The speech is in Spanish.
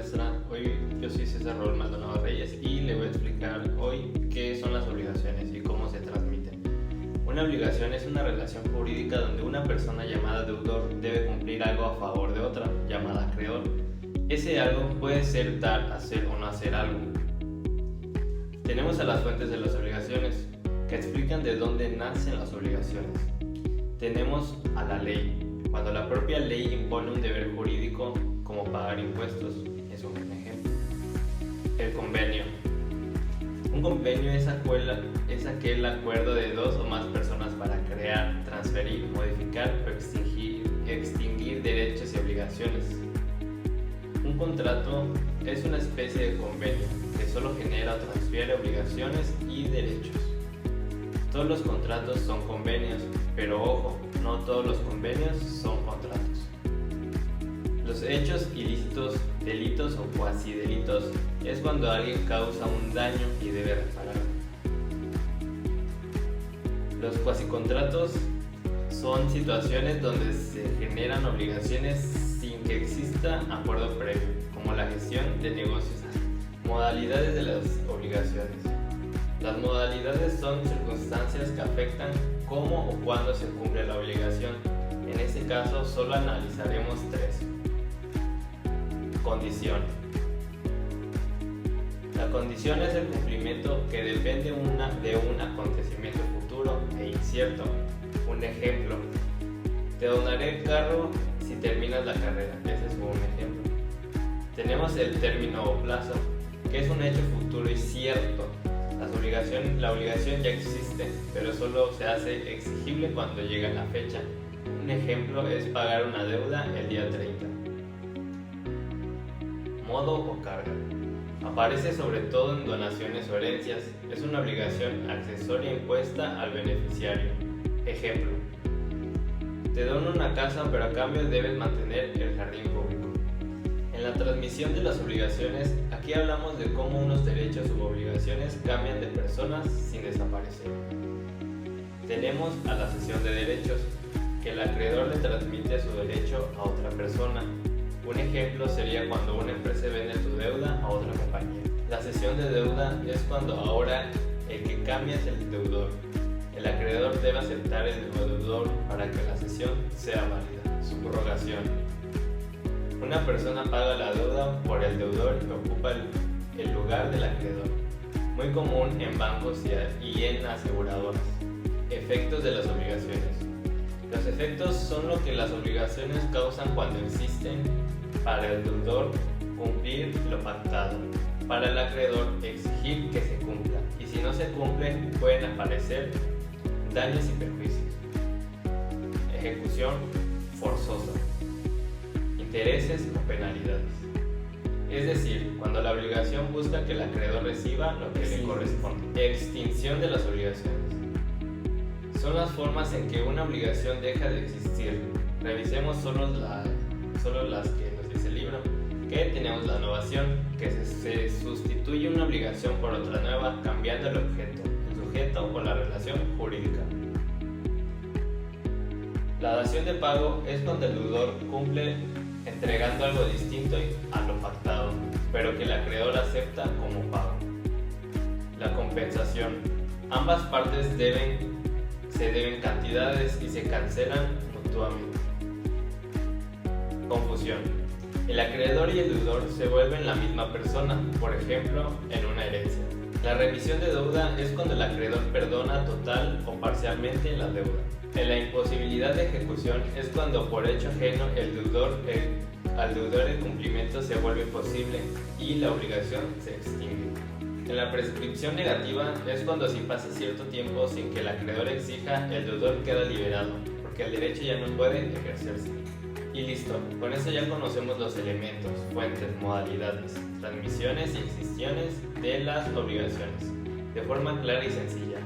maestra. Hoy yo soy César Raúl Maldonado Reyes y le voy a explicar hoy qué son las obligaciones y cómo se transmiten. Una obligación es una relación jurídica donde una persona llamada deudor debe cumplir algo a favor de otra, llamada acreedor. Ese algo puede ser dar, hacer o no hacer algo. Tenemos a las fuentes de las obligaciones, que explican de dónde nacen las obligaciones. Tenemos a la ley. Cuando la propia ley impone un deber jurídico como pagar impuestos, es un ejemplo. El convenio. Un convenio es aquel acuerdo de dos o más personas para crear, transferir, modificar o extinguir derechos y obligaciones. Un contrato es una especie de convenio que solo genera o transfiere obligaciones y derechos. Todos los contratos son convenios, pero ojo, no todos los convenios son contratos. Los hechos ilícitos, delitos o cuasi delitos es cuando alguien causa un daño y debe repararlo. Los cuasicontratos son situaciones donde se generan obligaciones sin que exista acuerdo previo, como la gestión de negocios. Modalidades de las obligaciones. Las modalidades son circunstancias que afectan cómo o cuándo se cumple la obligación. En este caso solo analizaremos tres. Condición. La condición es el cumplimiento que depende de un acontecimiento futuro e incierto. Un ejemplo: te donaré el carro si terminas la carrera. Ese es un ejemplo. Tenemos el término o plazo, que es un hecho futuro y cierto. La obligación ya existe, pero solo se hace exigible cuando llega la fecha. Un ejemplo es pagar una deuda el día 30. Modo o carga. Aparece sobre todo en donaciones o herencias. Es una obligación accesoria impuesta al beneficiario. Ejemplo: te dono una casa, pero a cambio debes mantener el jardín público. En la transmisión de las obligaciones, aquí hablamos de cómo unos derechos u obligaciones cambian de personas sin desaparecer. Tenemos a la cesión de derechos, que el acreedor le transmite su derecho a otra persona. Un ejemplo sería cuando una empresa vende su deuda a otra compañía. La cesión de deuda es cuando ahora el que cambia es el deudor. El acreedor debe aceptar el nuevo deudor para que la cesión sea válida. Subrogación. Una persona paga la deuda por el deudor que ocupa el lugar del acreedor. Muy común en bancos y en aseguradoras. Efectos de las obligaciones. Los efectos son lo que las obligaciones causan cuando existen. Para el deudor, cumplir lo pactado. Para el acreedor, exigir que se cumpla. Y si no se cumple, pueden aparecer daños y perjuicios. Ejecución forzosa. Intereses o penalidades. Es decir, cuando la obligación busca que el acreedor reciba lo que le corresponde. Extinción de las obligaciones. Son las formas en que una obligación deja de existir. Revisemos solo las que nos dice el libro. Que tenemos la novación, que se sustituye una obligación por otra nueva, cambiando el objeto, el sujeto o la relación jurídica. La dación de pago es cuando el deudor cumple entregando algo distinto a lo pactado, pero que el acreedor acepta como pago. La compensación. Ambas partes se deben cantidades y se cancelan mutuamente. Confusión. El acreedor y el deudor se vuelven la misma persona, por ejemplo, en una herencia. La remisión de deuda es cuando el acreedor perdona total o parcialmente la deuda. En la imposibilidad de ejecución es cuando por hecho ajeno al deudor el cumplimiento se vuelve posible y la obligación se extingue. En la prescripción negativa es cuando si pasa cierto tiempo sin que el acreedor exija, el deudor queda liberado, porque el derecho ya no puede ejercerse. Y listo, con eso ya conocemos los elementos, fuentes, modalidades, transmisiones y extinciones de las obligaciones, de forma clara y sencilla.